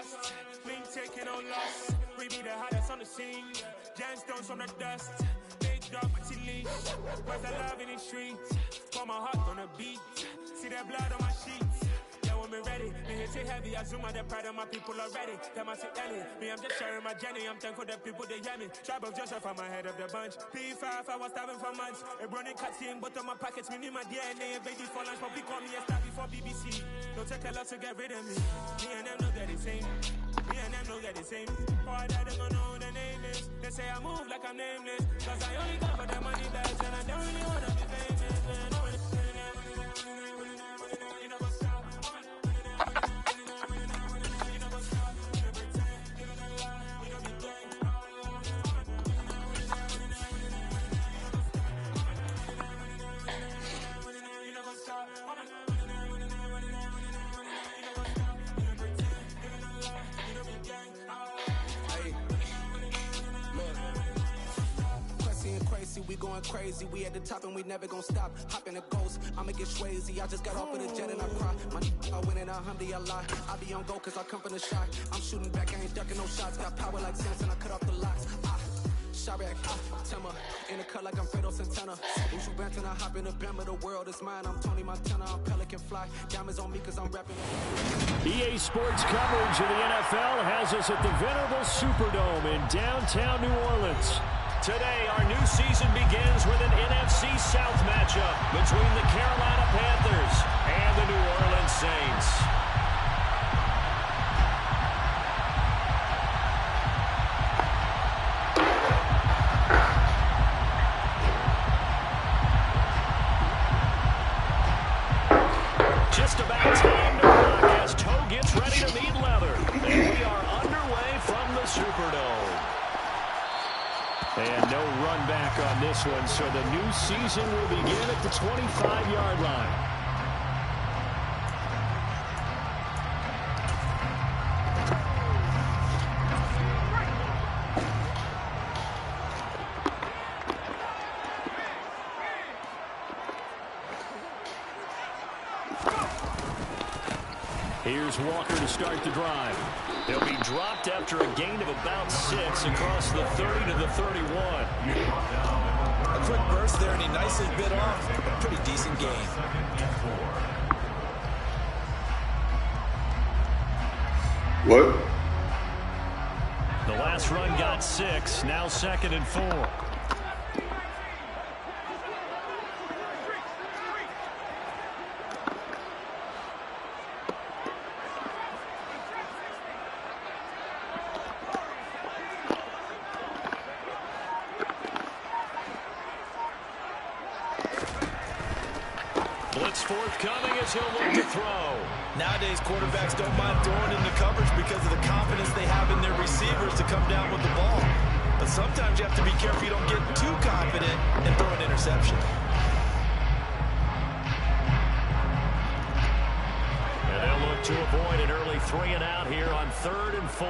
trust. Been taking no loss. We be the hottest on the scene. Gemstones from the dust. Big dog, Matty Leash. Where's the love in the streets? Pour my heart on the beat. See that blood on my sheets. Yeah, when we ready, me hit it heavy. I zoom out the pride of my people already. Them I say Ellie. Me, I'm just sharing my journey. I'm thankful the people they hear me. Tribe of Joseph, I'm ahead of the bunch. P5, I was starving for months. A running cut seeing but on my pockets. Me need my DNA. Baby for lunch, but we call me a star before BBC. Don't take a lot to get rid of me. Me and them know that the same. Me and them know that the same. Boy, that they gonna know who the name is. They say I move like I'm nameless. Cause I only come for the money bags. And I don't really wanna be famous. Man. You know what's up. We going crazy, we at the top and we never gonna stop. Hop in a ghost, I'ma get swayzy. I just got off of the jet and I cry. I win in a Humvee, I lie. I be on go cause I come from the shot. I'm shooting back, I ain't ducking no shots. Got power like Samson, I cut off the locks. Shabak, Timmer, in the cut like I'm Fredo Santana. Ushu Banton, I hop in the Bama, the world is mine. I'm Tony Montana, I'm Pelican Fly. Diamonds on me cause I'm rapping. EA Sports coverage of the NFL has us at the venerable Superdome in downtown New Orleans. Today, our new season begins with an NFC South matchup between the Carolina Panthers and the New Orleans Saints. Just about time to rock as Toe gets ready to meet leather. And we are underway from the Superdome. And no run back on this one, so the new season will begin at the 25-yard line. Here's Walker to start the drive. They'll be dropped after a gain of about 6 across the 30 to the 31. A quick burst there, and he nicely bit off a pretty decent gain. What? The last run got 6, now 2nd and 4. Blitz forthcoming as he'll look to throw. Nowadays, quarterbacks don't mind throwing into coverage because of the confidence they have in their receivers to come down with the ball. But sometimes you have to be careful you don't get too confident and throw an interception. And they'll look to avoid an early 3-and-out here on 3rd and 4.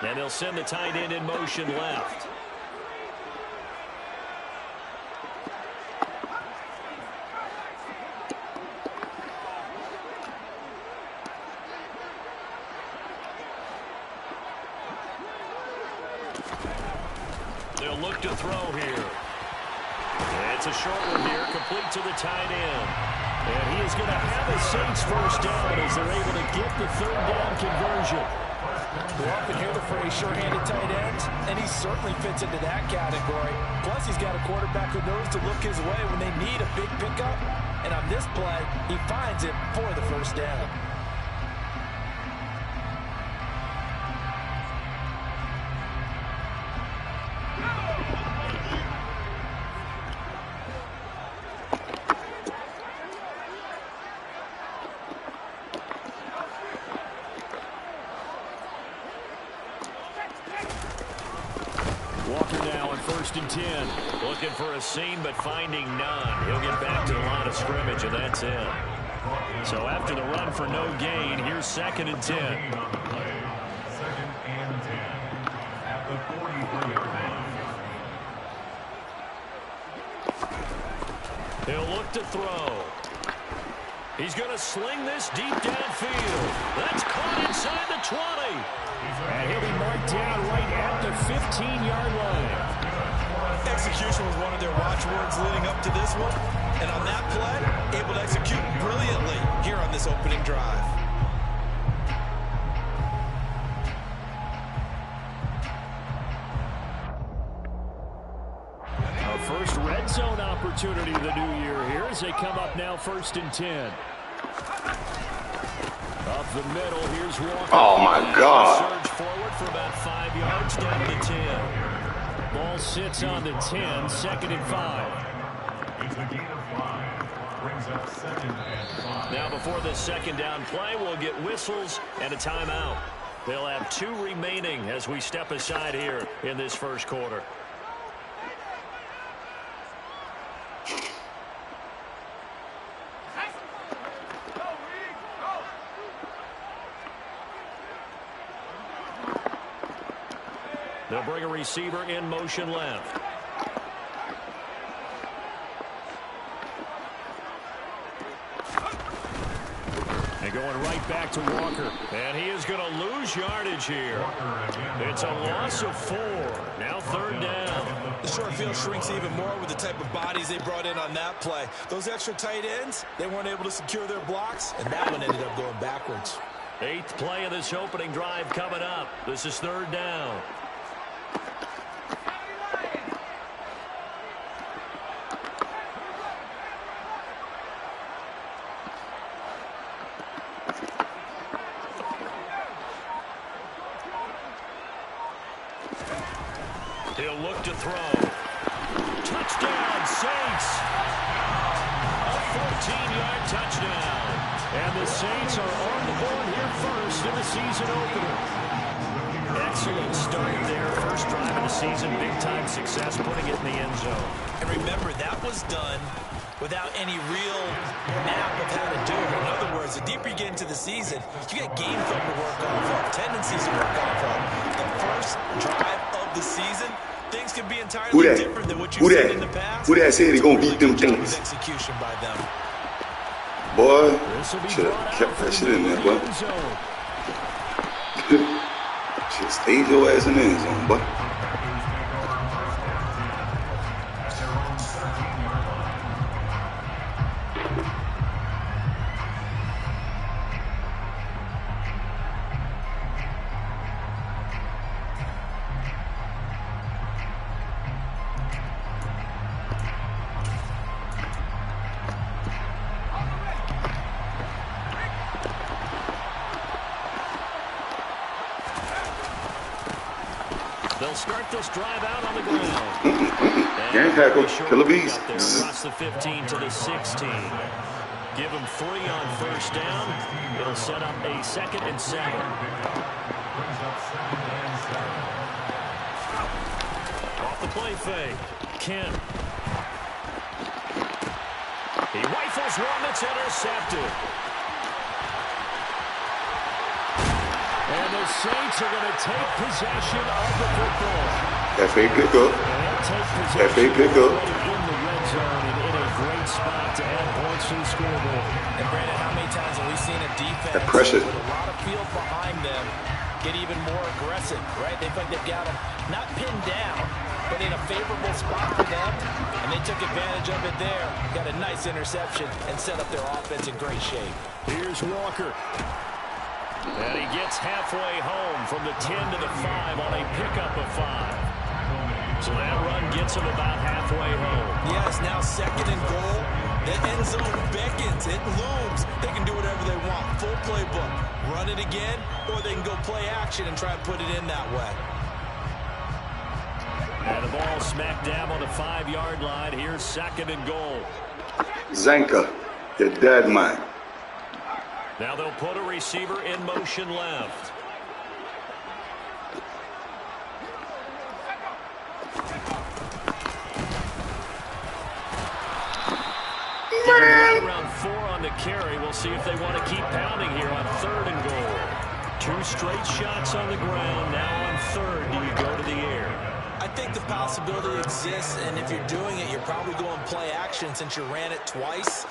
And they'll send the tight end in motion left. They'll look to throw here. It's a short one here, complete to the tight end. And he is going to have the Saints first down as they're able to get the 3rd down conversion. We often hear the phrase sure-handed tight ends, and he certainly fits into that category. Plus, he's got a quarterback who knows to look his way when they need a big pickup. And on this play, he finds it for the first down. Walker now on 1st and 10. Looking for a seam, but finding none. He'll get back to the line of scrimmage, and that's it. So after the run for no gain, here's 2nd and 10. 2nd and 10 at the 43-yard line. He'll look to throw. He's going to sling this deep downfield. That's caught inside this one. And on that play, able to execute brilliantly here on this opening drive. Our first red zone opportunity of the new year here as they come up now 1st and 10. Up the middle, here's Walker. Oh, my God. Surge forward for about 5 yards down to 10. Ball sits on the 10, 2nd and 5. It's a gain of 5. Brings up 2nd and 5. Now before this second down play, we'll get whistles and a timeout. They'll have 2 remaining as we step aside here in this first quarter. They'll bring a receiver in motion left. And going right back to Walker. And he is going to lose yardage here. It's a loss of 4. Now 3rd down. The short field shrinks even more with the type of bodies they brought in on that play. Those extra tight ends, they weren't able to secure their blocks, and that one ended up going backwards. 8th play of this opening drive coming up. This is 3rd down. He'll look to throw. Touchdown, Saints. A 14-yard touchdown. And the Saints are on the board here first in the season opener. Excellent start there. First drive of the season. Big-time success putting it in the end zone. And remember, that was done without any real map of how to do it. In other words, the deeper you get into the season, you get game film to work off of, tendencies to work off of. The first drive of the season, things can be entirely different than what you've seen in the past. Who that said he gonna beat them things? Execution by them. Boy, should have kept that shit in there, boy. Should stayed your ass in the end zone, boy. They'll start this drive out on the ground. Gang tackle, killer bees. Across the 15 to the 16. Give them 3 on 1st down. It'll set up a 2nd and 7. Off the play fake. Kent. He rifles one that's intercepted. And the Saints are going to take possession of the football. F.A. pickup. F.A. pickup. In the red zone and in a great spot to add points to the scoreboard. And Brandon, how many times have we seen a defense that pressure with a lot of field behind them get even more aggressive, right? They think they've got them not pinned down, but in a favorable spot for them, and they took advantage of it there. Got a nice interception and set up their offense in great shape. Here's Walker. And he gets halfway home from the 10 to the 5 on a pickup of 5. So that run gets him about halfway home. Yes, now 2nd and goal. The end zone beckons. It looms. They can do whatever they want. Full playbook. Run it again, or they can go play action and try and put it in that way. And the ball smack dab on the 5-yard line. Here's 2nd and goal. Zanka, you're dead, man. Now they'll put a receiver in motion left. Around 4 on the carry. We'll see if they want to keep pounding here on 3rd and goal. 2 straight shots on the ground. Now on 3rd, do you go to the air? I think the possibility exists, and if you're doing it, you're probably going play action since you ran it twice.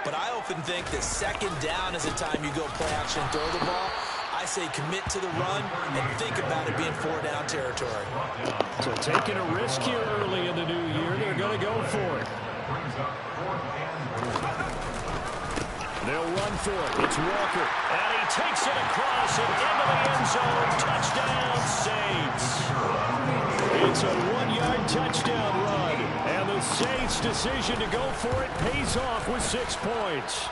But I often think that 2nd down is the time you go play action and throw the ball. I say commit to the run and think about it being 4-down territory. So taking a risk here early in the new year, they're going to go for it. Brings up 4th and 1. They'll run for it. It's Walker. And he takes it across and into the end zone. Touchdown, Saints. It's a 1-yard touchdown run. And the Saints' decision to go for it pays off with 6 points.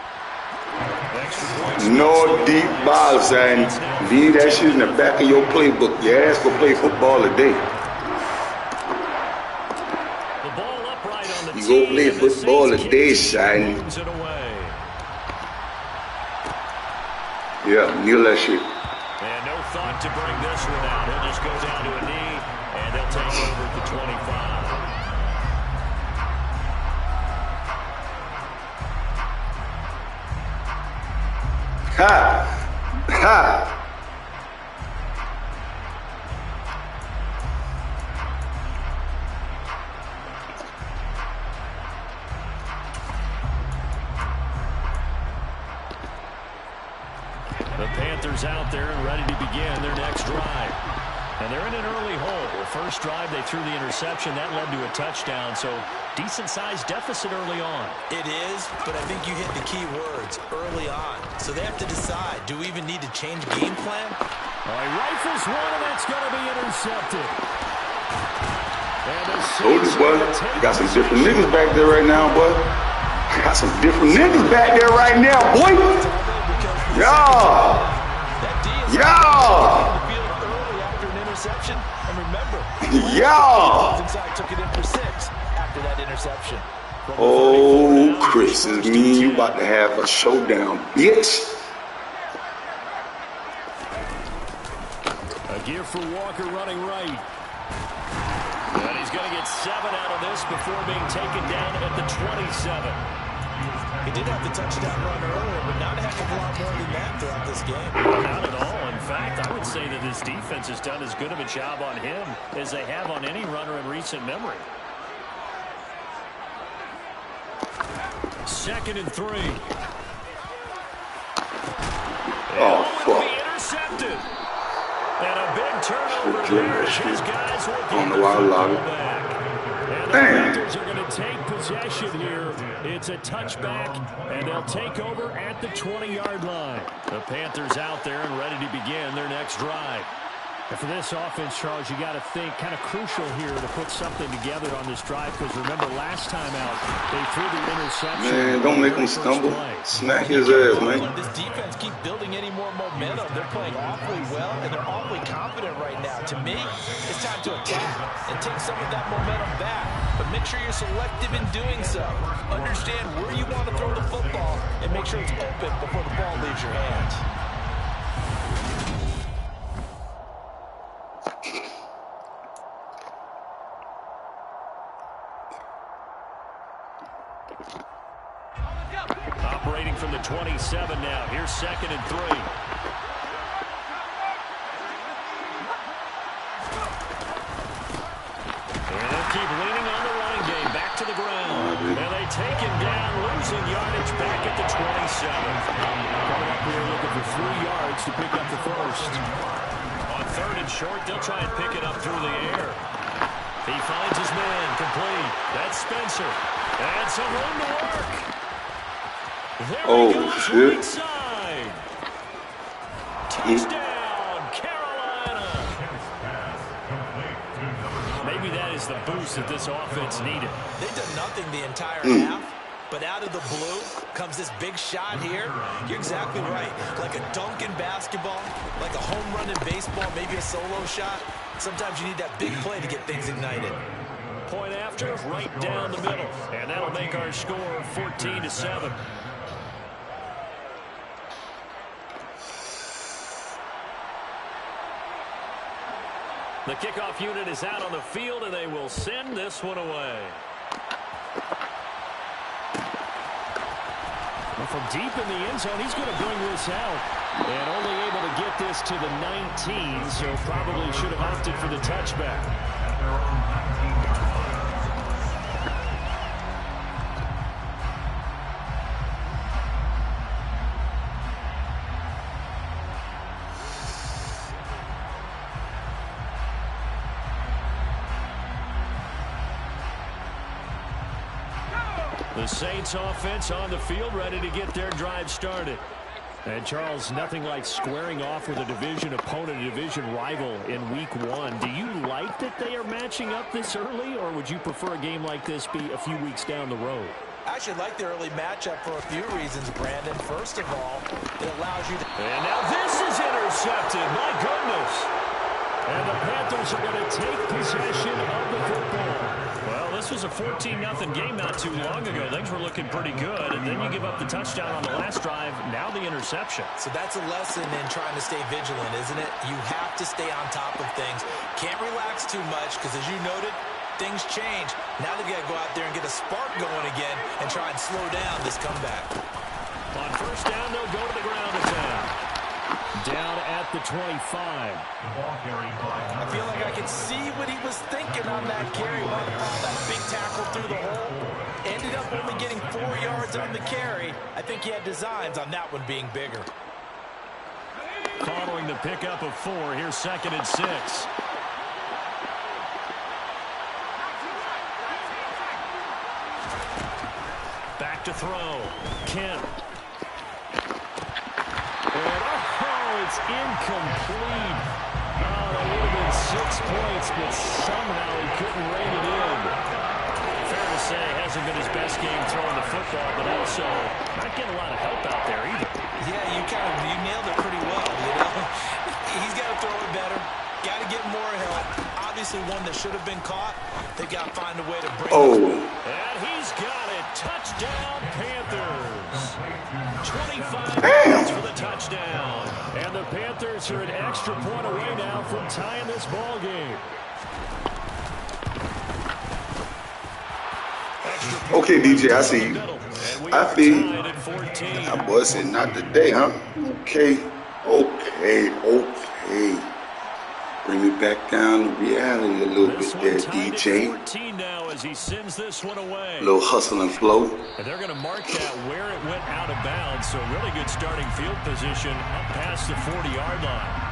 No deep balls, and leave that shit in the back of your playbook. Your ass go play football today. The ball upright on the you go play football today, son. Yeah, kneel that shit. And no thought to bring this one out. He'll just go down to a knee, and they'll take over at the 25. Ha! Ha! The Panthers out there and ready to begin their next drive. And they're in an early hole. The first drive, they threw the interception. That led to a touchdown, so decent-sized deficit early on. It is, but I think you hit the key words, early on. So they have to decide, do we even need to change game plan? All right, rifles one, and that's going to be intercepted. And the Told you, boy. You got some different niggas back there right now, boy. Got some different niggas back there right now, boy. Yeah. Yeah. And remember, took it in for 6 after that interception. Oh, Chris, it mean you about to have a showdown, bitch. A gear for Walker running right. And he's going to get 7 out of this before being taken down at the 27. He did have the touchdown run earlier, but not a heck of a lot more than that throughout this game. Not at all. In fact, I would say that this defense has done as good of a job on him as they have on any runner in recent memory. 2nd and 3. Oh, fuck. Intercepted. And a big turnover there. His guys will get the ball back. And the Damn. Panthers are going to take possession here. It's a touchback, and they'll take over at the 20-yard line. The Panthers out there and ready to begin their next drive. And for this offense, Charles, you got to think kind of crucial here to put something together on this drive, because remember last time out, they threw the interception. Man, don't make him stumble. Smack his ass, man. This defense keep building any more momentum. They're playing awfully well, and they're awfully confident right now. To me, it's time to attack and take some of that momentum back. But make sure you're selective in doing so. Understand where you want to throw the football, and make sure it's open before the ball leaves your hands. Operating from the 27 now. Here's 2nd and 3. And they'll keep leaning on the running game. Back to the ground. And they take him down, losing yardage back at the 27. Coming up here looking for 3 yards to pick up the first. On 3rd and short, they'll try and pick it up through the air. He finds his man, complete. That's Spencer. And some room to work. There he goes, shit. right side. Touchdown, Carolina. Maybe that is the boost that this offense needed. They've done nothing the entire half, but out of the blue comes this big shot here. You're exactly right. Like a dunk in basketball, like a home run in baseball, maybe a solo shot. Sometimes you need that big play to get things ignited. Point after, right down the middle. And that'll make our score 14-7. The kickoff unit is out on the field, and they will send this one away. Well, from deep in the end zone, he's going to bring this out. And only able to get this to the 19, so probably should have opted for the touchback. The Saints offense on the field, ready to get their drive started. And Charles, nothing like squaring off with a division opponent, a division rival in week 1. Do you like that they are matching up this early, or would you prefer a game like this be a few weeks down the road? I actually like the early matchup for a few reasons, Brandon. First of all, it allows you to... And now this is intercepted. My goodness. And the Panthers are going to take possession of the football. Well, this was a 14-0 game not too long ago. Things were looking pretty good, and then you give up the touchdown on the last drive, now the interception. So that's a lesson in trying to stay vigilant, isn't it? You have to stay on top of things. Can't relax too much, because as you noted, things change. Now they got to go out there and get a spark going again and try and slow down this comeback. On first down, they'll go to the ground attack. Down at the 25. I feel like I can see what he was thinking on that carry. That big tackle through the hole. Ended up only getting 4 yards on the carry. I think he had designs on that one being bigger. Following the pickup of 4, here's 2nd and 6. Back to throw. Kemp. It's incomplete. Oh, that would have been 6 points, but somehow he couldn't rein it in. Fair to say, hasn't been his best game throwing the football, but also not getting a lot of help out there either. Yeah, you nailed it pretty well, you know. He's got to throw it better. Got to get more help. Obviously one that should have been caught. They got to find a way to bring it. And he's got it. Touchdown, Panthers. 25 yards for the touchdown. And the Panthers are an extra point away now from tying this ball game. Okay, DJ, I see you. I feel you. That boy said not today, huh? Okay. Bring me back down to reality a little bit there, DJ. 14 now as he sends this one away. A little hustle and flow. And they're going to mark that where it went out of bounds. So really good starting field position up past the 40-yard line.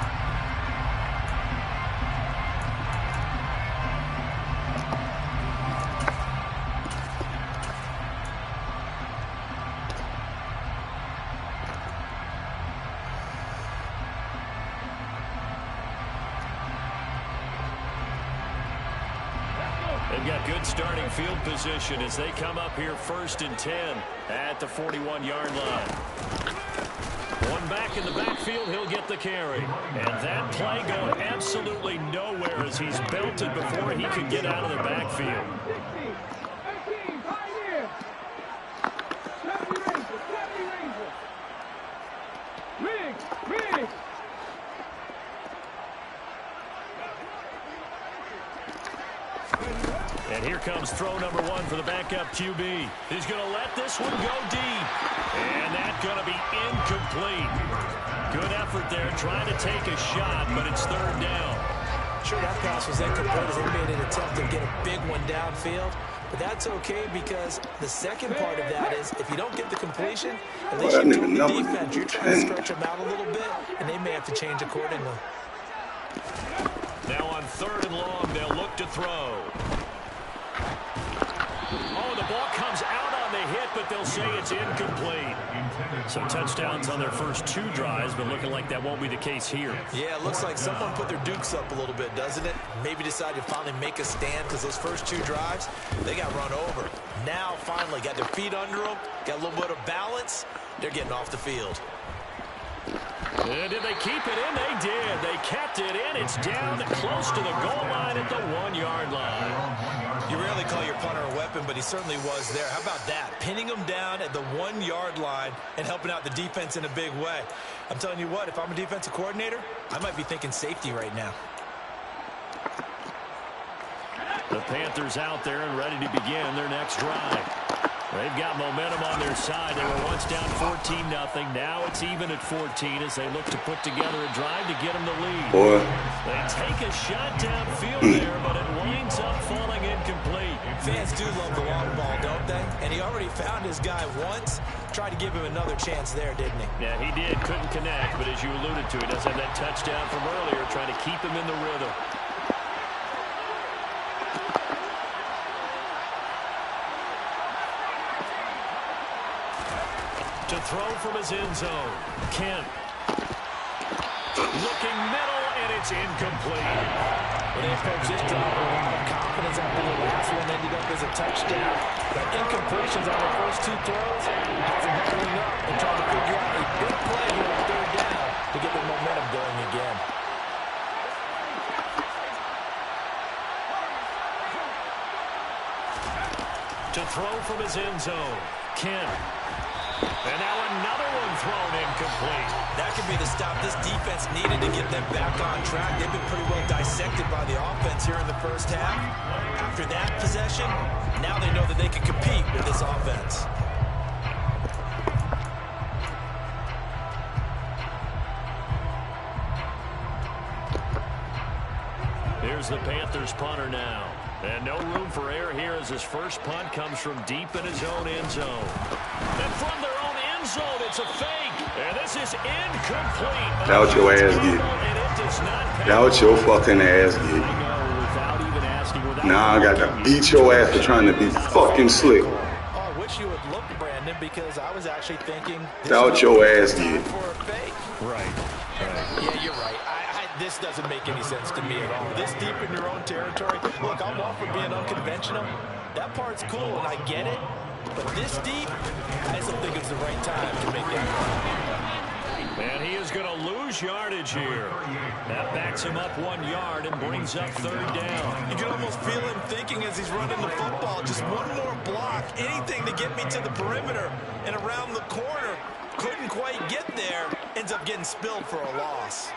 They've got good starting field position as they come up here 1st and 10 at the 41-yard line. One back in the backfield, he'll get the carry. And that play going absolutely nowhere as he's belted before he could get out of the backfield. And here comes throw number 1 for the backup QB. He's going to let this one go deep. And that's going to be incomplete. Good effort there trying to take a shot, but it's 3rd down. Sure, that pass was incomplete as they made an attempt to get a big one downfield. But that's okay because the second part of that is if you don't get the completion, at least you told the defense you're trying to stretch them out a little bit, and they may have to change accordingly. Now on 3rd and long, they'll look to throw. Oh, the ball comes out on the hit, but they'll say it's incomplete. So touchdowns on their first 2 drives, but looking like that won't be the case here. Yeah, it looks like someone put their dukes up a little bit, doesn't it? Maybe decided to finally make a stand because those first 2 drives, they got run over. Now, finally, got their feet under them, got a little bit of balance. They're getting off the field. And did they keep it in? They did. They kept it in. It's down close to the goal line at the 1-yard line. You rarely call your punter a weapon, but he certainly was there. How about that? Pinning him down at the 1-yard line and helping out the defense in a big way. I'm telling you what, if I'm a defensive coordinator, I might be thinking safety right now. The Panthers out there and ready to begin their next drive. They've got momentum on their side. They were once down 14-0. Now it's even at 14 as they look to put together a drive to get them the lead. Boy. They take a shot downfield there, but it winds up falling incomplete. Fans do love the long ball, don't they? And he already found his guy once. Tried to give him another chance there, didn't he? Yeah, he did. Couldn't connect, but as you alluded to, he does have that touchdown from earlier, trying to keep him in the rhythm. To throw from his end zone. Kent. Looking middle, and it's incomplete. When they approach this drive with a lot of confidence after the last one ended up as a touchdown. The incompletions on the first two throws has them huddling up and trying to figure out a big play here on third down to get their momentum going again. To throw from his end zone. Kent. And now another one thrown incomplete. That could be the stop this defense needed to get them back on track. They've been pretty well dissected by the offense here in the first half. After that possession, now they know that they can compete with this offense. Here's the Panthers punter now. And no room for error here as his first punt comes from deep in his own end zone. And from their own end zone, it's a fake. And this is incomplete. That what your ass get. That what your fucking ass get. Nah, I got to beat your ass for trying to be fucking slick. Oh, I wish you would look, Brandon, because I was actually thinking that what your ass get. For a fake. Right. Yeah, you're right. This doesn't make any sense to me at all. This deep in your own territory. Look, I'm all for being unconventional. That part's cool, and I get it. But this deep, I just don't think it's the right time to make that. And he is going to lose yardage here. That backs him up 1 yard and brings up third down. You can almost feel him thinking as he's running the football. Just one more block, anything to get me to the perimeter and around the corner. Couldn't quite get there. Ends up getting spilled for a loss.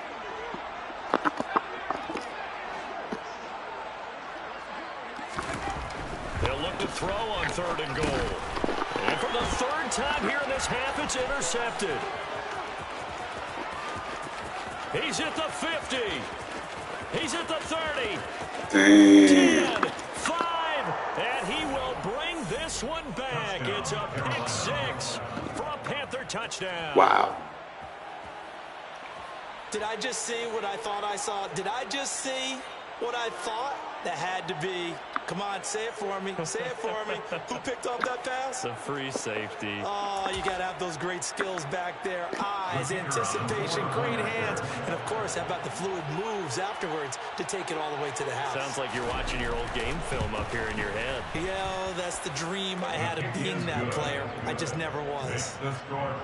They'll look to throw on third and goal. And for the third time here in this half, it's intercepted. He's at the 50. He's at the 30. Damn. 10, 5, and he will bring this one back. It's a pick six for a Panther touchdown. Wow. Did I just see what I thought I saw? Did I just see what I thought? That had to be. Come on, say it for me. Say it for me. Who picked up that pass? A free safety. Oh, you got to have those great skills back there. Eyes, anticipation, great hands. And, of course, how about the fluid moves afterwards to take it all the way to the house? Sounds like you're watching your old game film up here in your head. Yeah, that's the dream I had of being that player. I just never was.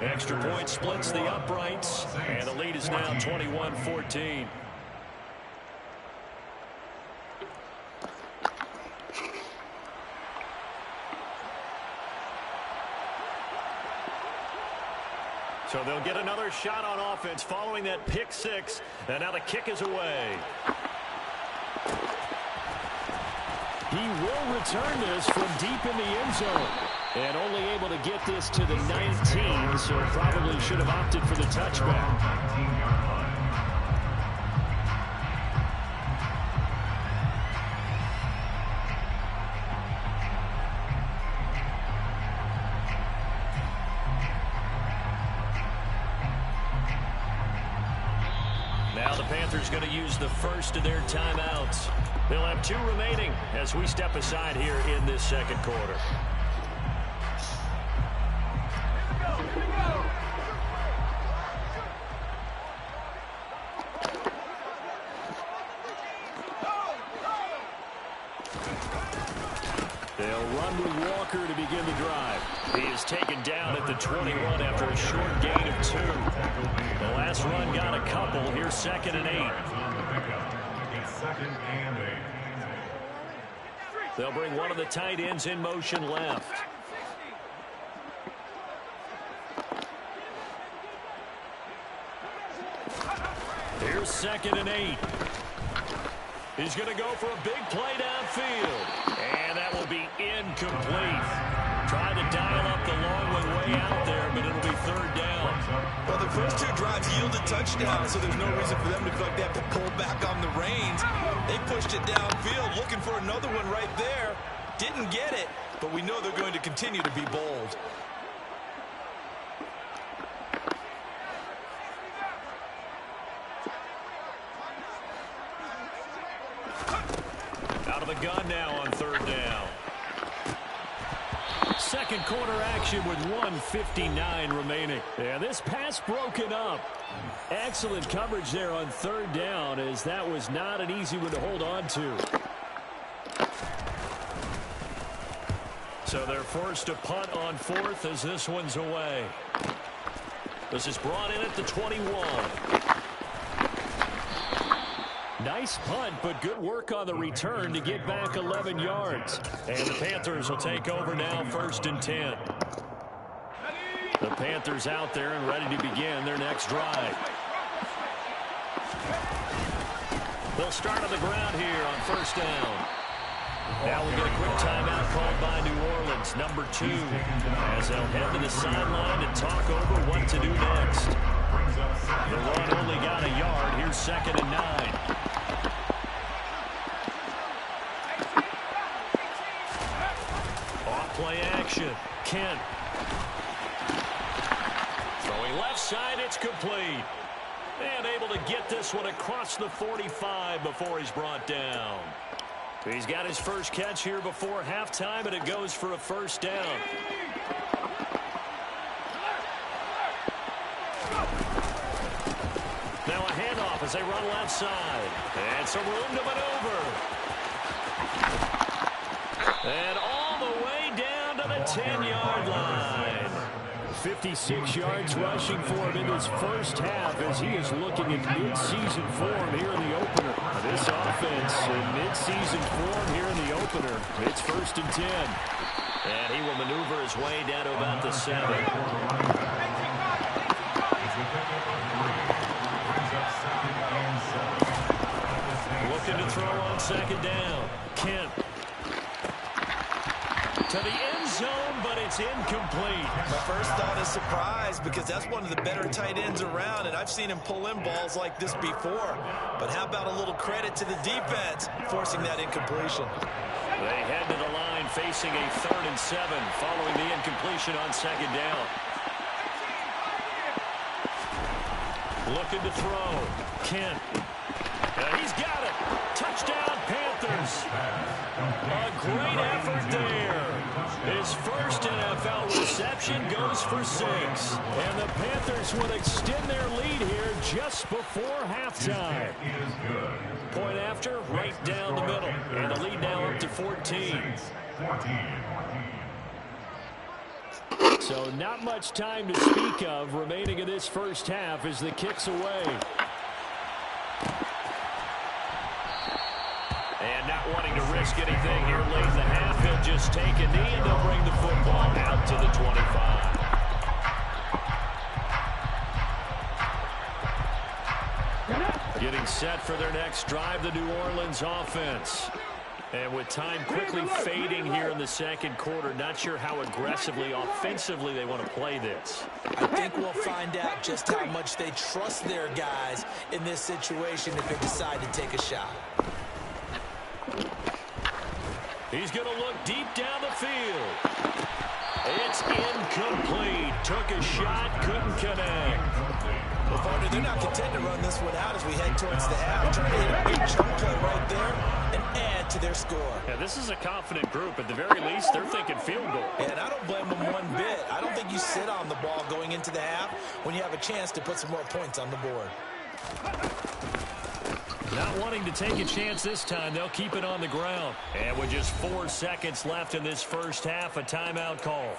Extra point splits the uprights, and the lead is now 21-14. So they'll get another shot on offense following that pick six. And now the kick is away. He will return this from deep in the end zone. And only able to get this to the 19, so probably should have opted for the touchback. Now the Panthers going to use the first of their timeouts. They'll have 2 remaining as we step aside here in this second quarter. They'll run with Walker to begin the drive. He is taken down at the 21 after a short gain of 2. The last run got a couple. Here's 2nd and 8. They'll bring one of the tight ends in motion left. Here's 2nd and 8. He's going to go for a big play downfield. And that will be incomplete. Tried to dial up the long one way out there, but it'll be 3rd down. Well, the first 2 drives yielded touchdowns, so there's no reason for them to feel like they have to pull back on the reins. They pushed it downfield, looking for another one right there. Didn't get it, but we know they're going to continue to be bold. Out of the gun now on 3rd down. second quarter action with 1:59 remaining. And this pass broken up. Excellent coverage there on third down, as that was not an easy one to hold on to. So they're forced to punt on fourth as this one's away. This is brought in at the 21. Nice punt, but good work on the return to get back 11 yards. And the Panthers will take over now, 1st and 10. The Panthers out there and ready to begin their next drive. They'll start on the ground here on 1st down. Now we'll get a quick timeout called by New Orleans, number 2, as they'll head to the sideline and talk over what to do next. The run only got a yard. Here's 2nd and 9. Off-play action. Kent. Throwing left side, it's complete. And able to get this one across the 45 before he's brought down. He's got his first catch here before halftime, and it goes for a 1st down. Now a handoff as they run left side. And some room to maneuver. And all the way down to the 10-yard line. 56 yards rushing for him in his first half as he is looking at mid-season form here in the opener. This offense in mid-season form here in the opener. It's 1st and 10. And he will maneuver his way down to about the 7. Looking to throw on 2nd down. Kent. To the end zone, but it's incomplete. My first thought is surprise, because that's one of the better tight ends around, and I've seen him pull in balls like this before. But how about a little credit to the defense forcing that incompletion? They head to the line facing a 3rd and 7 following the incompletion on 2nd down. Looking to throw. Kent. He's got it. Touchdown, Panthers. A great effort there. His first NFL reception goes for 6. And the Panthers will extend their lead here just before halftime. Point after, right down the middle. And the lead now up to 14. So not much time to speak of remaining in this first half as the kick's away. And not wanting to risk anything here late in the half, he'll just take a knee and they'll bring the football out to the 25. Getting set for their next drive, the New Orleans offense. And with time quickly fading here in the second quarter, not sure how aggressively, offensively they want to play this. I think we'll find out just how much they trust their guys in this situation if they decide to take a shot. He's going to look deep down the field. It's incomplete. Took a shot, couldn't connect. Well, partner, they're not content to run this one out as we head towards the half. Trying to hit a big chunk play right there and add to their score. Yeah, this is a confident group. At the very least, they're thinking field goal. And I don't blame them one bit. I don't think you sit on the ball going into the half when you have a chance to put some more points on the board. Not wanting to take a chance this time, they'll keep it on the ground. And with just 4 seconds left in this first half, a timeout call.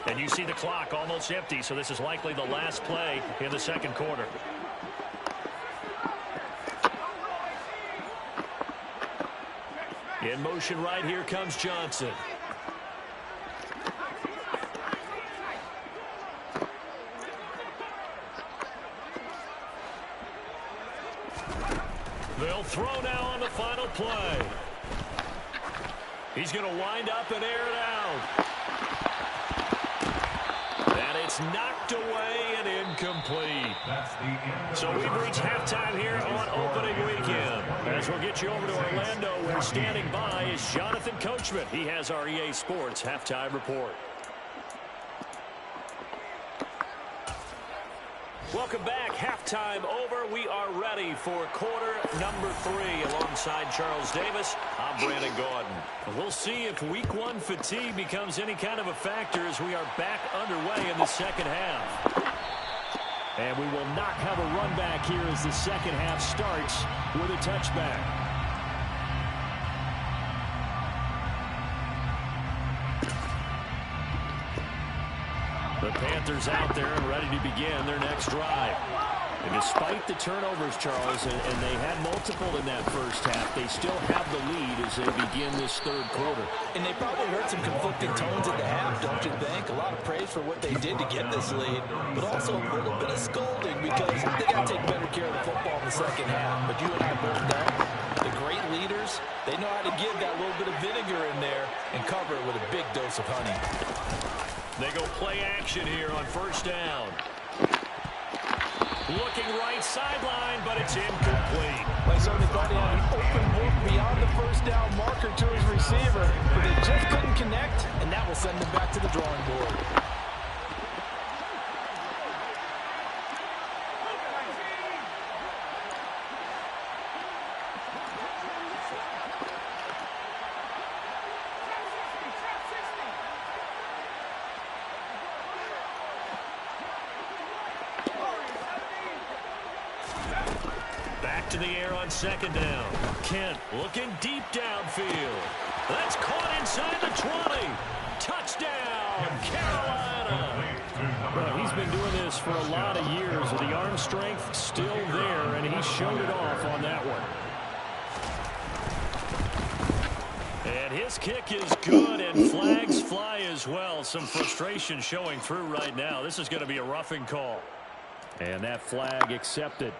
And you see the clock almost empty, so this is likely the last play in the second quarter. In motion right here comes Johnson. They'll throw now on the final play. He's going to wind up and air it out. And it's knocked away and incomplete. So we've reached halftime here on opening weekend. As we'll get you over to Orlando, where standing by is Jonathan Coachman. He has our EA Sports halftime report. Welcome back. Halftime over. We are ready for quarter number 3. Alongside Charles Davis, I'm Brandon Gaudin. We'll see if week 1 fatigue becomes any kind of a factor as we are back underway in the second half. And we will not have a run back here as the second half starts with a touchback. The Panthers out there and ready to begin their next drive. And despite the turnovers, Charles, and they had multiple in that first half, they still have the lead as they begin this third quarter. And they probably heard some conflicting tones at the half, don't you think? A lot of praise for what they did to get this lead, but also a little bit of scolding because they got to take better care of the football in the second half. But you and I both know the great leaders, they know how to give that little bit of vinegar in there and cover it with a big dose of honey. They go play action here on first down. Looking right sideline, but it's incomplete. I certainly thought he had an open look beyond the first down marker to his receiver, but they just couldn't connect, and that will send them back to the drawing board. To the air on second down. Kent looking deep downfield. That's caught inside the 20. Touchdown, Carolina. Well, he's been doing this for a lot of years. The arm strength still there, and he showed it off on that one. And his kick is good, and flags fly as well. Some frustration showing through right now. This is going to be a roughing call. And that flag accepted.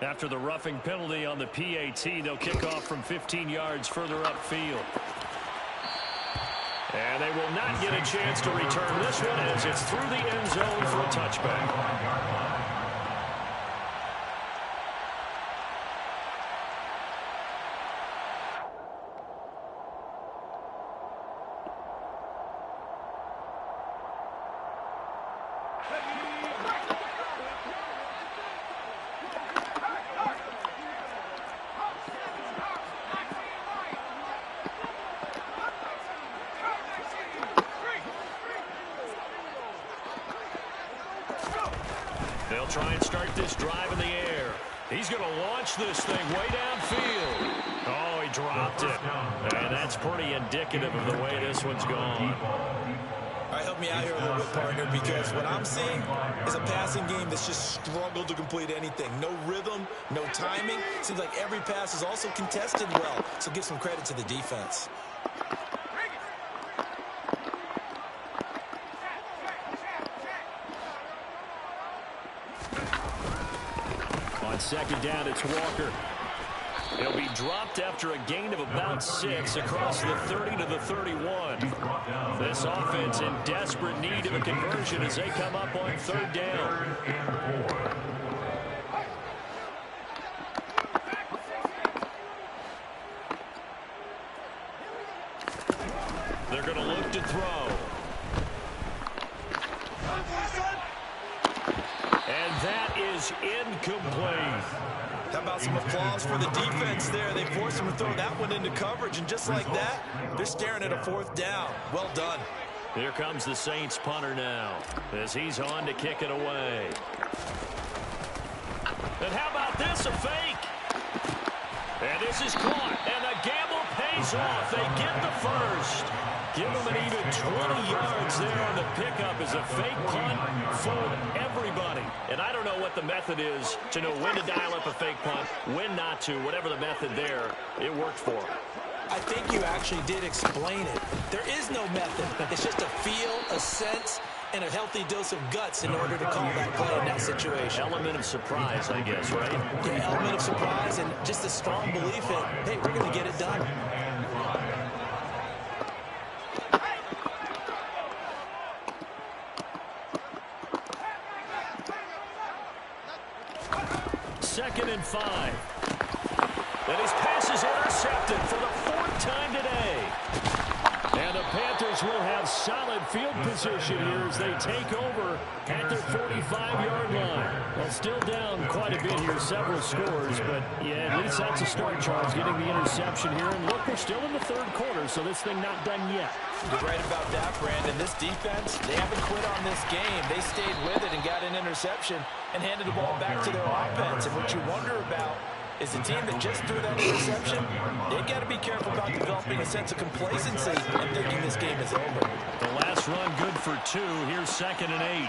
After the roughing penalty on the PAT, they'll kick off from 15 yards further upfield. And they will not get a chance to return this one as it's through the end zone for a touchback. They'll try and start this drive in the air. He's going to launch this thing way downfield. Oh, he dropped it. And that's pretty indicative of the way this one's gone. All right, help me out here a little bit, partner, because what I'm seeing is a passing game that's just struggled to complete anything. No rhythm, no timing. Seems like every pass is also contested well, so give some credit to the defense. On second down, it's Walker. He'll be dropped after a gain of about 6 across the 30 to the 31. This offense in desperate need of a conversion as they come up on third down. They're going to look to throw. And that is incomplete. How about some applause for the defense there? They forced him to throw that one into coverage, and just like that, they're staring at a fourth down. Well done. Here comes the Saints punter now as he's on to kick it away. And how about this, a fake? And this is caught, and the gamble pays off. They get the first. Give them an even 20 yards there on the pickup as a fake punt fooled everybody. And I don't know what the method is to know when to dial up a fake punt, when not to. Whatever the method there, it worked for them. I think you actually did explain it. There is no method. It's just a feel, a sense, and a healthy dose of guts in order to call that play in that situation. Element of surprise, I guess, right? Yeah, element of surprise and just a strong belief in, hey, we're going to get it done. 2nd and 5. And his pass is intercepted for the 4th time today. And the Panthers will have solid field position here as they take over at their 45-yard line. Well, still down quite a bit here, several scores, but yeah, at least that's a start, Charles, getting the interception here. And look, we're still in the 3rd quarter, so this thing not done yet. You're right about that, Brandon. This defense, they haven't quit on this game. They stayed with it and got an interception and handed the ball back to their offense. And what you wonder about is the team that just threw that interception, they've got to be careful about developing a sense of complacency and thinking this game is over. The last run good for 2. Here's 2nd and 8.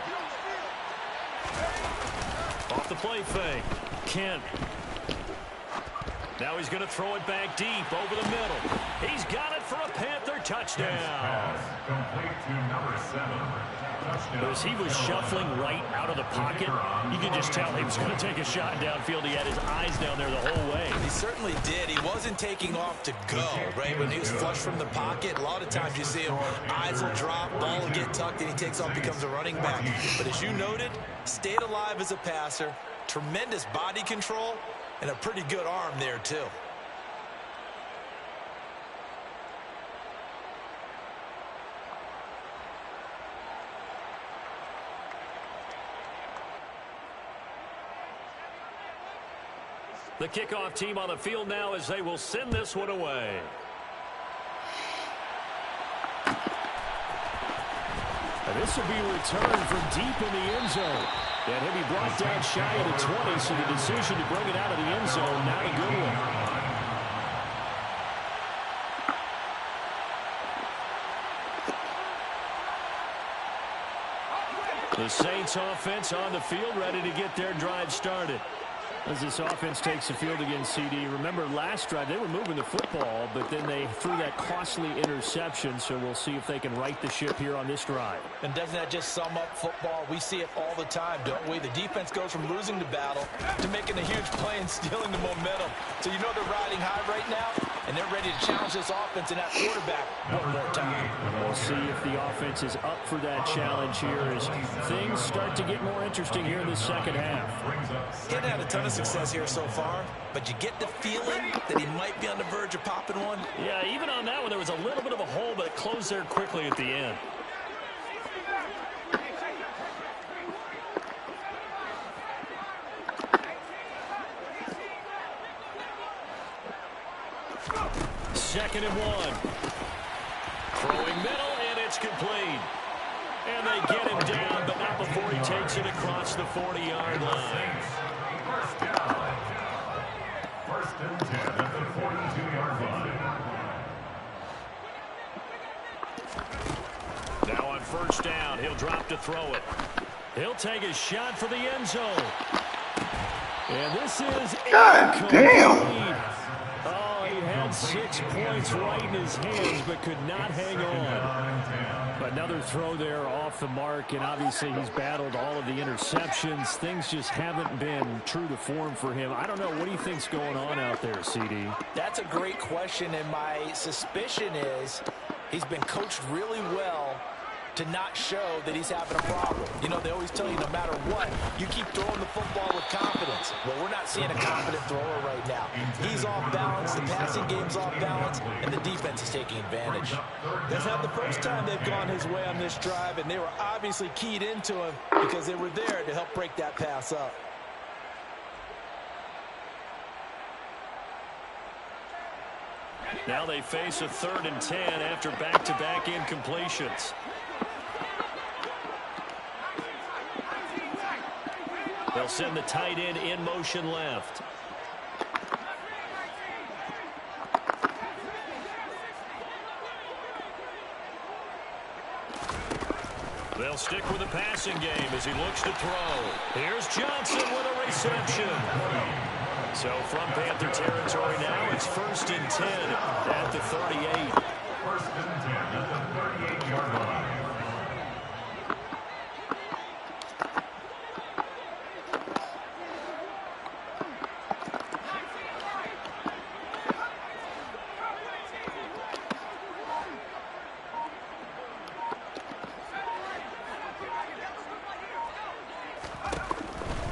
Off the play fake. Kent. Now he's going to throw it back deep over the middle. He's got it for a Panther touchdown. Complete to number 7. As he was shuffling right out of the pocket, you could just tell he was going to take a shot downfield. He had his eyes down there the whole way. He certainly did. He wasn't taking off to go, right? When he was flush from the pocket, a lot of times you see him, eyes will drop, ball will get tucked, and he takes off, becomes a running back. But as you noted, stayed alive as a passer, tremendous body control, and a pretty good arm there, too. The kickoff team on the field now as they will send this one away. And this will be returned from deep in the end zone. And he'll be brought down shy of the 20, so the decision to bring it out of the end zone, not a good one. The Saints offense on the field, ready to get their drive started. As this offense takes the field against CD. Remember, last drive, they were moving the football, but then they threw that costly interception, so we'll see if they can right the ship here on this drive. And doesn't that just sum up football? We see it all the time, don't we? The defense goes from losing the battle to making a huge play and stealing the momentum. So you know they're riding high right now, and they're ready to challenge this offense and that quarterback one more time. We'll see if the offense is up for that challenge here as things start to get more interesting here in the second half. He hadn't had a ton of success here so far, but you get the feeling that he might be on the verge of popping one. Yeah, even on that one, there was a little bit of a hole, but it closed there quickly at the end. Second and 1. Throwing middle, and it's complete. And they get him down, but not before he takes it across the 40-yard line. First down. 1st and 10 at the 42-yard line. Now on 1st down, he'll drop to throw it. He'll take a shot for the end zone. And this is God damn. Oh, he had 6 points right in his hands, but could not hang on. Another throw there off the mark, and obviously he's battled all of the interceptions. Things just haven't been true to form for him. I don't know. What do you think's going on out there, CD? That's a great question, and my suspicion is he's been coached really well to not show that he's having a problem. You know, they always tell you no matter what, you keep throwing the football with confidence. Well, we're not seeing a confident thrower right now. He's off balance, the passing game's off balance, and the defense is taking advantage. That's not the first time they've gone his way on this drive, and they were obviously keyed into him because they were there to help break that pass up. Now they face a 3rd and 10 after back-to-back incompletions. They'll send the tight end in motion left. They'll stick with the passing game as he looks to throw. Here's Johnson with a reception. So from Panther territory now, it's 1st and 10 at the 38. 1st and 10 at the 38-yard line.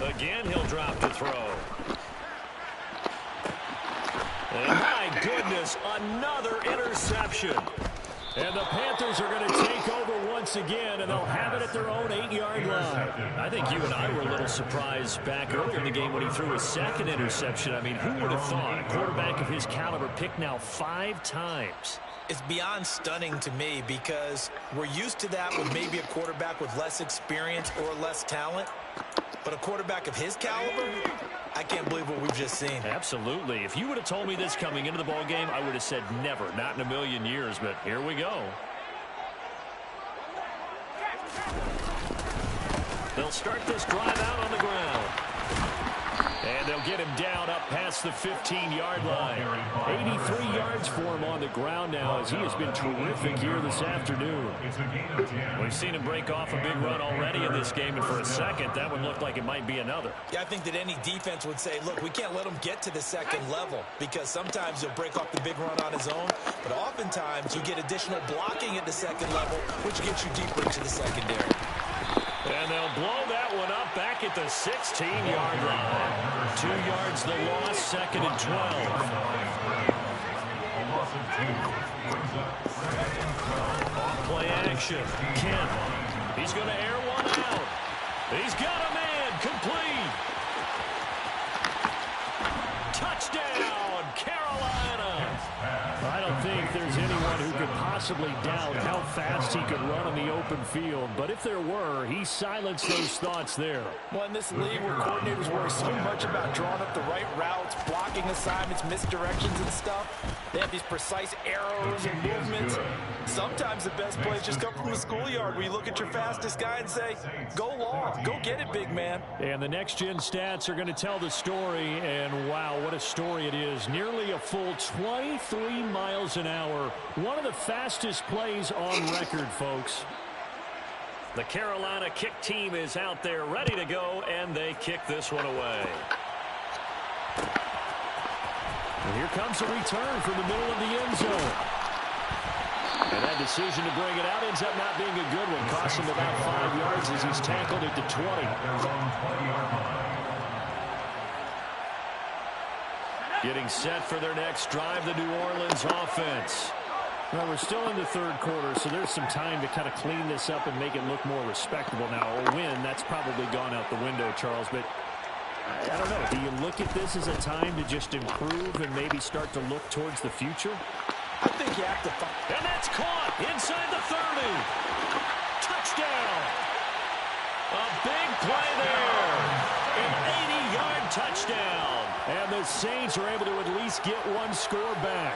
Again, he'll drop to throw. And my goodness, another interception. And the Panthers are going to take over once again, and they'll have it at their own 8-yard line. I think you and I were a little surprised back earlier in the game when he threw his second interception. I mean, who would have thought a quarterback of his caliber picked now 5 times? It's beyond stunning to me because we're used to that with maybe a quarterback with less experience or less talent. But a quarterback of his caliber, I can't believe what we've just seen. Absolutely. If you would have told me this coming into the ball game, I would have said never, not in a million years. But here we go. They'll start this drive out on the ground. And they'll get him down up past the 15-yard line. 83 yards for him on the ground now as he has been terrific here this afternoon. We've seen him break off a big run already in this game, and for a second, that one looked like it might be another. Yeah, I think that any defense would say, look, we can't let him get to the second level because sometimes he'll break off the big run on his own, but oftentimes you get additional blocking at the second level, which gets you deeper into the secondary. And they'll blow that one up back at the 16-yard line. 2 yards the loss, second and 12. Off play action. Kemp. He's going to air one out. He's got a man. Complete. Touchdown, Carolina. I don't think there's anyone who could possibly doubt how fast he could run on the open field. But if there were, he silenced those thoughts there. Well, in this league where coordinators worry so much about drawing up the right routes, blocking assignments, misdirections and stuff, they have these precise arrows and movements. Sometimes the best plays just come from the schoolyard where you look at your fastest guy and say, go long, go get it, big man. And the next-gen stats are going to tell the story, and wow, what a story it is. Nearly a full 23 miles an hour. One of the fastest plays on record, folks. The Carolina kick team is out there ready to go, and they kick this one away. And here comes a return from the middle of the end zone. And that decision to bring it out ends up not being a good one. Costs him about 5 yards as he's tackled at the 20. Getting set for their next drive, the New Orleans offense. Well, we're still in the third quarter, so there's some time to kind of clean this up and make it look more respectable. Now, a win, that's probably gone out the window, Charles, but I don't know. Do you look at this as a time to just improve and maybe start to look towards the future? I think you have to find. And that's caught inside the 30. Touchdown. A big play there. An 80-yard touchdown. And the Saints are able to at least get one score back.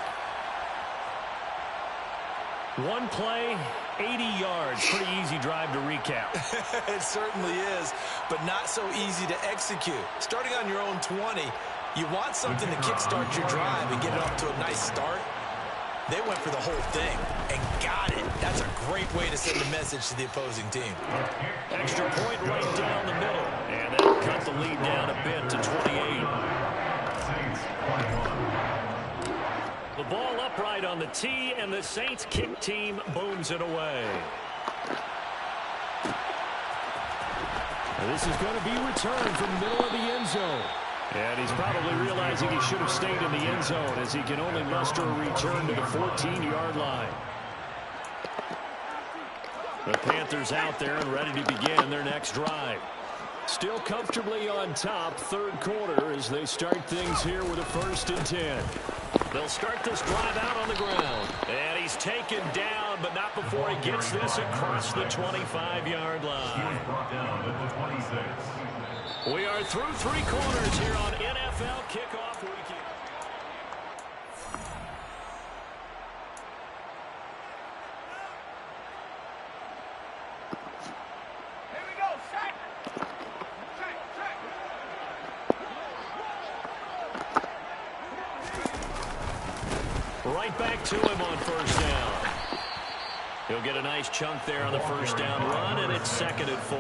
One play, 80 yards. Pretty easy drive to recap. It certainly is, but not so easy to execute. Starting on your own 20, you want something to kickstart your drive and get it off to a nice start. They went for the whole thing and got it. That's a great way to send a message to the opposing team. Extra point right down the middle. And that'll cut the lead down a bit to 28. The ball upright on the tee, and the Saints kick team booms it away. Now this is going to be returned from the middle of the end zone. And he's probably realizing he should have stayed in the end zone as he can only muster a return to the 14-yard line. The Panthers out there and ready to begin their next drive. Still comfortably on top, third quarter, as they start things here with a 1st and 10. They'll start this drive out on the ground. And he's taken down, but not before he gets this across the 25-yard line. We are through 3 quarters here on NFL Kickoff Weekend. Here we go, set. Right back to him on 1st down. He'll get a nice chunk there on the 1st down run, and it's 2nd and 4.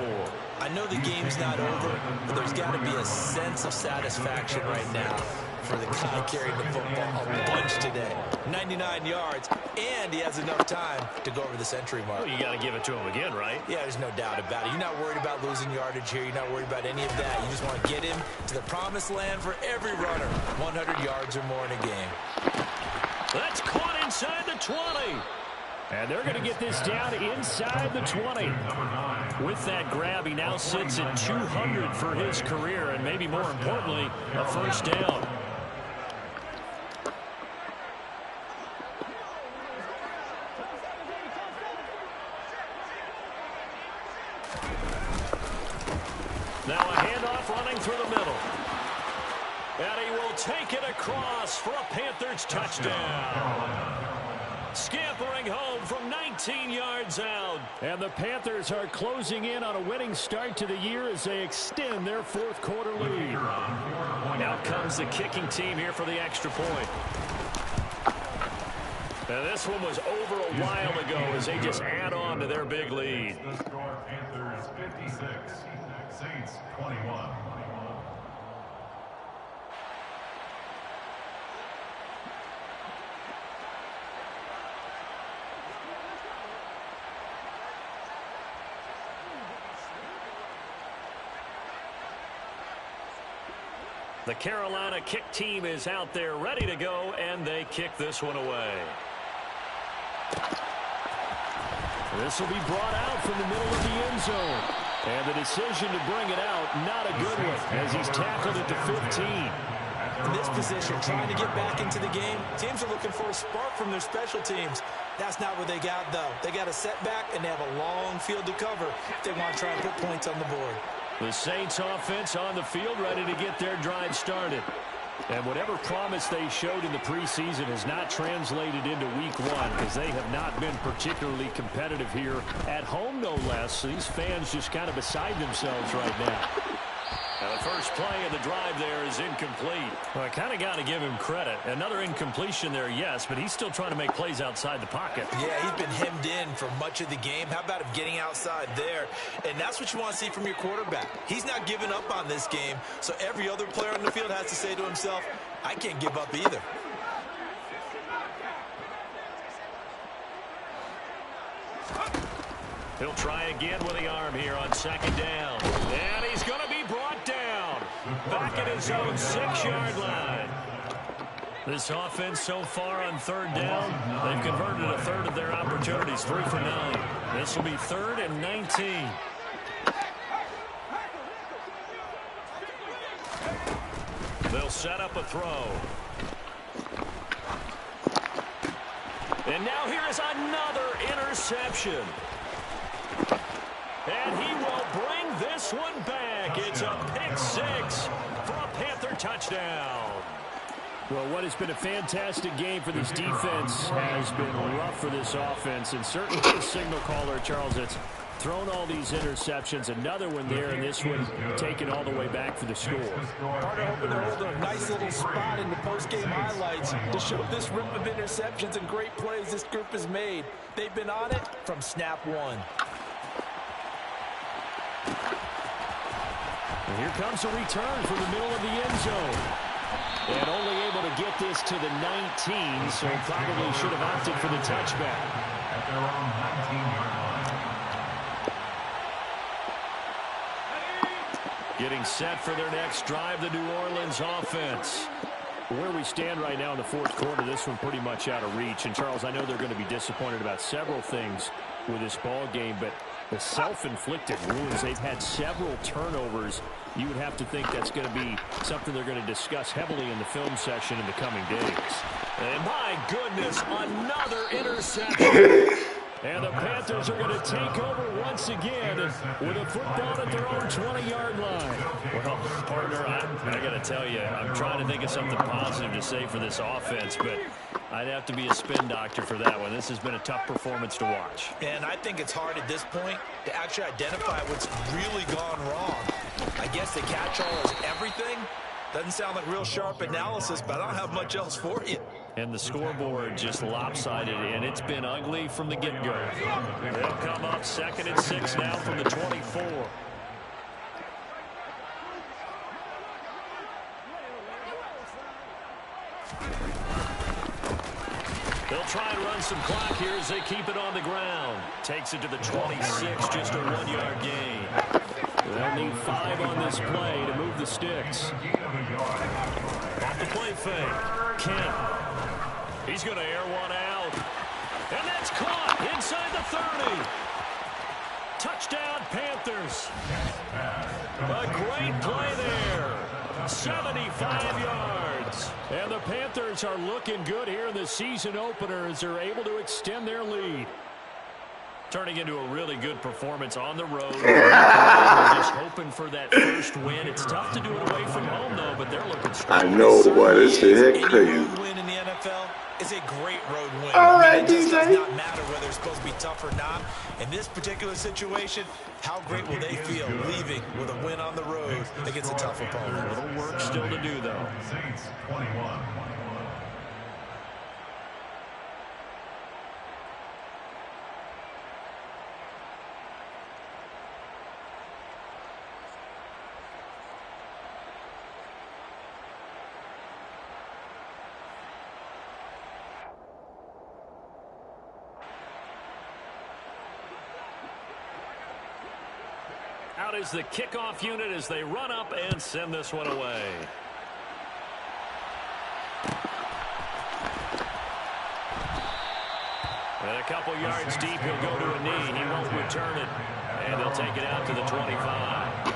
I know the game's not over, but there's got to be a sense of satisfaction right now. for the guy carrying the football a bunch today. 99 yards, and he has enough time to go over the century mark. Well, you got to give it to him again, right? Yeah, there's no doubt about it. You're not worried about losing yardage here. You're not worried about any of that. You just want to get him to the promised land for every runner. 100 yards or more in a game. That's caught inside the 20. And they're going to get this down inside the 20. With that grab, he now sits at 200 for his career, and maybe more importantly, a first down. Now a handoff running through the middle. And he will take it across for a Panthers touchdown. Scampering home from 19 yards out. And the Panthers are closing in on a winning start to the year as they extend their fourth quarter lead. Now comes the kicking team here for the extra point. And this one was over a while ago as they just add on to their big lead. The score, Panthers 56, Saints 21. The Carolina kick team is out there ready to go, and they kick this one away. This will be brought out from the middle of the end zone. And the decision to bring it out, not a good one, as he's tackled at the 15. In this position, trying to get back into the game, teams are looking for a spark from their special teams. That's not what they got, though. They got a setback, and they have a long field to cover if they want to try and put points on the board. The Saints offense on the field ready to get their drive started. And whatever promise they showed in the preseason has not translated into week one because they have not been particularly competitive here at home, no less. So these fans just kind of beside themselves right now. Now the first play of the drive there is incomplete. Well, I kind of got to give him credit. Another incompletion there, yes, but he's still trying to make plays outside the pocket. Yeah, he's been hemmed in for much of the game. How about him getting outside there? And that's what you want to see from your quarterback. He's not giving up on this game, so every other player on the field has to say to himself, I can't give up either. He'll try again with the arm here on second down. And he's going to be brought down. Back at his own 6-yard line. This offense so far on third down, they've converted a third of their opportunities, 3 for 9. This will be 3rd and 19. They'll set up a throw. And now here is another interception. And he will bring this one back. It's a pick 6 for a Panther touchdown. Well, what has been a fantastic game for this defense has been rough for this offense. And certainly the signal caller, Charles, that's thrown all these interceptions. Another one there, and this one taken all the way back for the score. Carter hoping to hold a nice little spot in the post-game highlights to show this rip of interceptions and great plays this group has made. They've been on it from snap one. And here comes a return from the middle of the end zone. And only able to get this to the 19, so probably should have opted for the touchback. At their own 19-yard line. Getting set for their next drive, the New Orleans offense. Where we stand right now in the fourth quarter, this one pretty much out of reach. And, Charles, I know they're going to be disappointed about several things with this ball game, but the self-inflicted wounds, they've had several turnovers. You would have to think that's going to be something they're going to discuss heavily in the film session in the coming days. And my goodness, another interception. And the Panthers are going to take over once again with a football at their own 20-yard line. Well, partner, I got to tell you, I'm trying to think of something positive to say for this offense, but I'd have to be a spin doctor for that one. This has been a tough performance to watch. And I think it's hard at this point to actually identify what's really gone wrong. I guess the catch-all is everything. Doesn't sound like real sharp analysis, but I don't have much else for you. And the scoreboard just lopsided, and it's been ugly from the get-go. They'll come up 2nd and 6 now from the 24. They'll try and run some clock here as they keep it on the ground. Takes it to the 26, just a 1-yard gain. They'll need 5 on this play to move the sticks. Off the play fake. Kent. He's going to air one out. And that's caught inside the 30. Touchdown, Panthers. A great play there. 75 yards. And the Panthers are looking good here in the season opener as they're able to extend their lead. Turning into a really good performance on the road. Just hoping for that first win. It's tough to do it away from home, though, but they're looking strong. I know, boy. This is heck crazy. Any road win in the NFL is a great road win. All right, it just DJ. does not matter whether it's supposed to be tough or not. In this particular situation, how great will they feel leaving with a win on the road against a tough opponent? A little work still to do, though. Saints 21. Out is the kickoff unit as they run up and send this one away. And a couple yards deep, he'll go to a knee. He won't return it. And they'll take it out to the 25.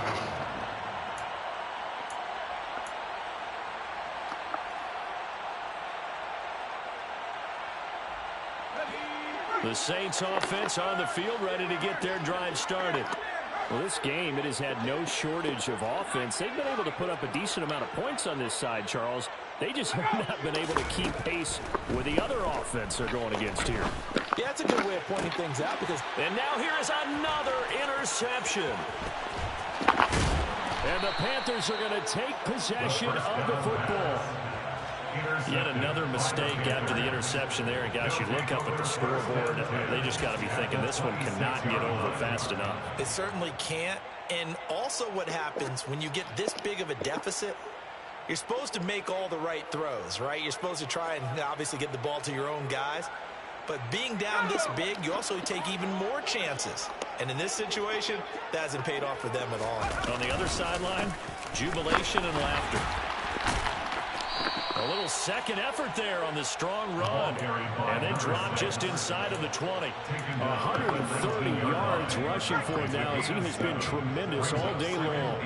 The Saints offense on the field, ready to get their drive started. Well, this game, it has had no shortage of offense. They've been able to put up a decent amount of points on this side, Charles. They just have not been able to keep pace with the other offense they're going against here. Yeah, that's a good way of pointing things out because... And now here is another interception. And the Panthers are going to take possession of the football. Yet another mistake after the interception there. And, gosh, you look up at the scoreboard, they just got to be thinking this one cannot get over fast enough. It certainly can't. And also what happens when you get this big of a deficit, you're supposed to make all the right throws, right? You're supposed to try and obviously get the ball to your own guys. But being down this big, you also take even more chances. And in this situation, that hasn't paid off for them at all. On the other sideline, jubilation and laughter. A little second effort there on the strong run. And they drop just inside of the 20. 130 yards rushing for him now as he has been tremendous all day long.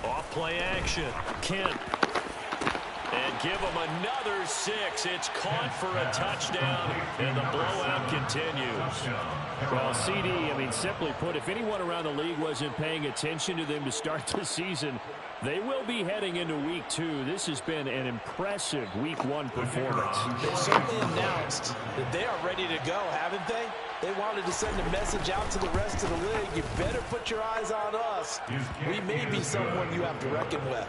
Off play action. Kent. And give him another 6. It's caught for a touchdown, and the blowout continues. Well, CD, I mean, simply put, if anyone around the league wasn't paying attention to them to start the season, they will be heading into Week 2. This has been an impressive Week 1 performance. They've certainly announced that they are ready to go, haven't they? They wanted to send a message out to the rest of the league. You better put your eyes on us. We may be someone you have to reckon with.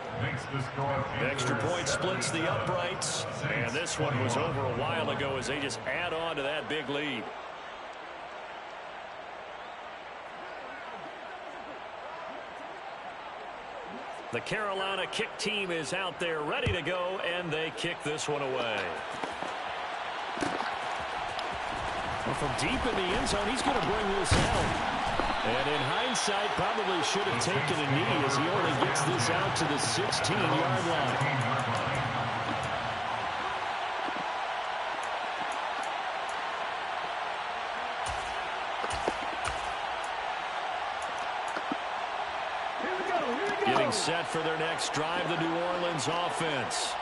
Extra point splits the uprights. And this one was over a while ago as they just add on to that big lead. The Carolina kick team is out there ready to go, and they kick this one away. Well, from deep in the end zone, he's going to bring this out. And in hindsight, probably should have taken a knee as he only gets this out to the 16-yard line. Getting set for their next drive, the New Orleans offense.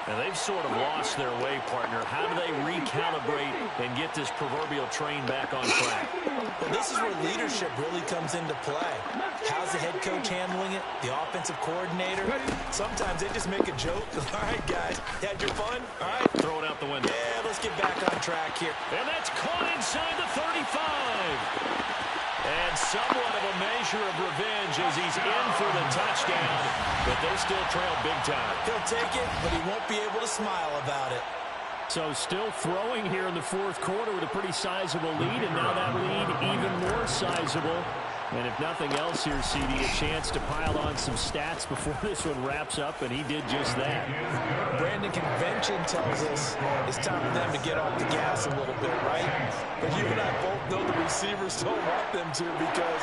And they've sort of lost their way, partner. How do they recalibrate and get this proverbial train back on track? Well, this is where leadership really comes into play. How's the head coach handling it? The offensive coordinator? Sometimes they just make a joke. All right, guys, had your fun? All right. Throw it out the window. Yeah, let's get back on track here. And that's caught inside the 35. And somewhat of a measure of revenge as he's in for the touchdown. But they still trail big time. He'll take it, but he won't be able to smile about it. So still throwing here in the fourth quarter with a pretty sizable lead. And now that lead even more sizable And if nothing else here, CD, a chance to pile on some stats before this one wraps up, and he did just that. Brandon, convention tells us it's time for them to get off the gas a little bit, right? But you and I both know the receivers don't want them to because,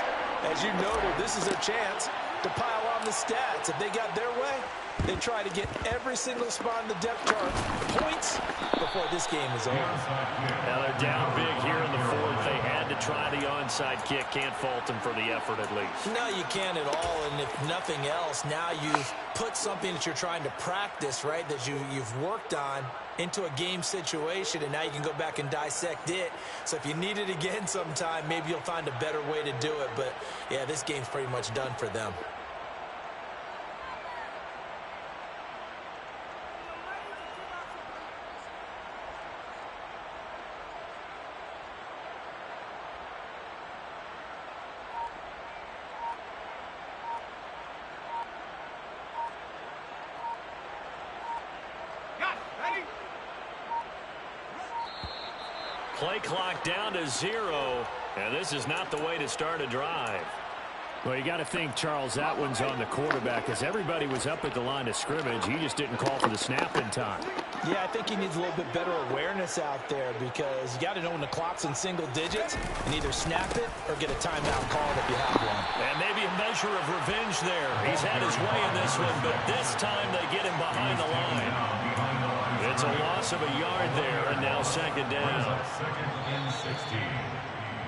as you noted, this is their chance to pile on the stats. If they got their way, they try to get every single spot in the depth chart points before this game is over. Now they're down big here in the fourth. They had to try the onside kick. Can't fault them for the effort at least. No, you can't at all. And if nothing else, now you've put something that you're trying to practice, right, that you've worked on into a game situation, and now you can go back and dissect it. So if you need it again sometime, maybe you'll find a better way to do it. But, yeah, this game's pretty much done for them. Play clock down to 0, and this is not the way to start a drive. Well, you got to think, Charles, that one's on the quarterback as everybody was up at the line of scrimmage. He just didn't call for the snap in time. Yeah, I think he needs a little bit better awareness out there because you got to know when the clock's in single digits and either snap it or get a timeout called if you have one. And maybe a measure of revenge there. He's had his way in this one, but this time they get him behind the line. It's a loss of a yard there, and now second down. Second and 16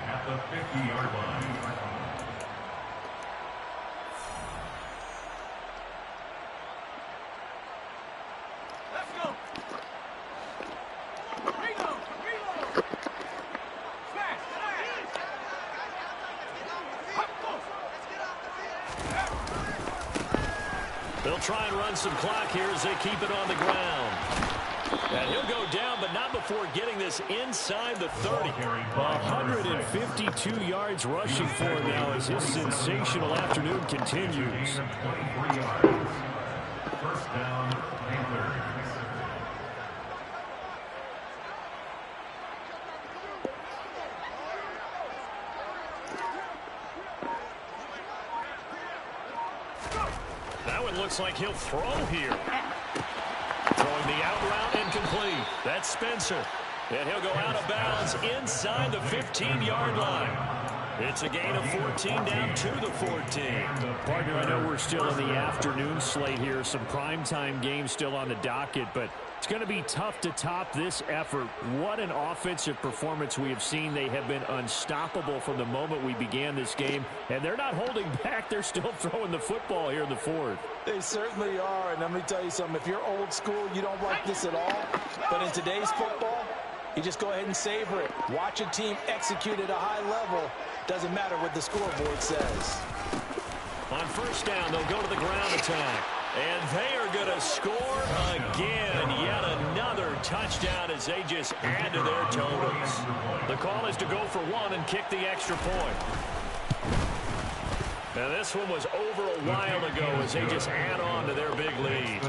at the 50-yard line. Let's go. Reload. Smash. They'll try and run some clock here as they keep it on the ground. And he'll go down, but not before getting this inside the 30. 152 yards rushing for him now as his sensational afternoon continues. 23 yards. First down, Panthers. That one looks like he'll throw here. Throwing the out route incomplete. That's Spencer. And he'll go out of bounds inside the 15-yard line. It's a gain of 14 down to the 14. Partner, I know we're still in the afternoon slate here. Some primetime games still on the docket, but it's going to be tough to top this effort. What an offensive performance we have seen. They have been unstoppable from the moment we began this game, and they're not holding back. They're still throwing the football here in the fourth. They certainly are, and let me tell you something. If you're old school, you don't like this at all. But in today's football, you just go ahead and savor it. Watch a team execute at a high level. Doesn't matter what the scoreboard says. On first down, they'll go to the ground attack. And they are going to score again. Yet another touchdown as they just add to their totals. The call is to go for one and kick the extra point. Now this one was over a while ago as they just add on to their big lead.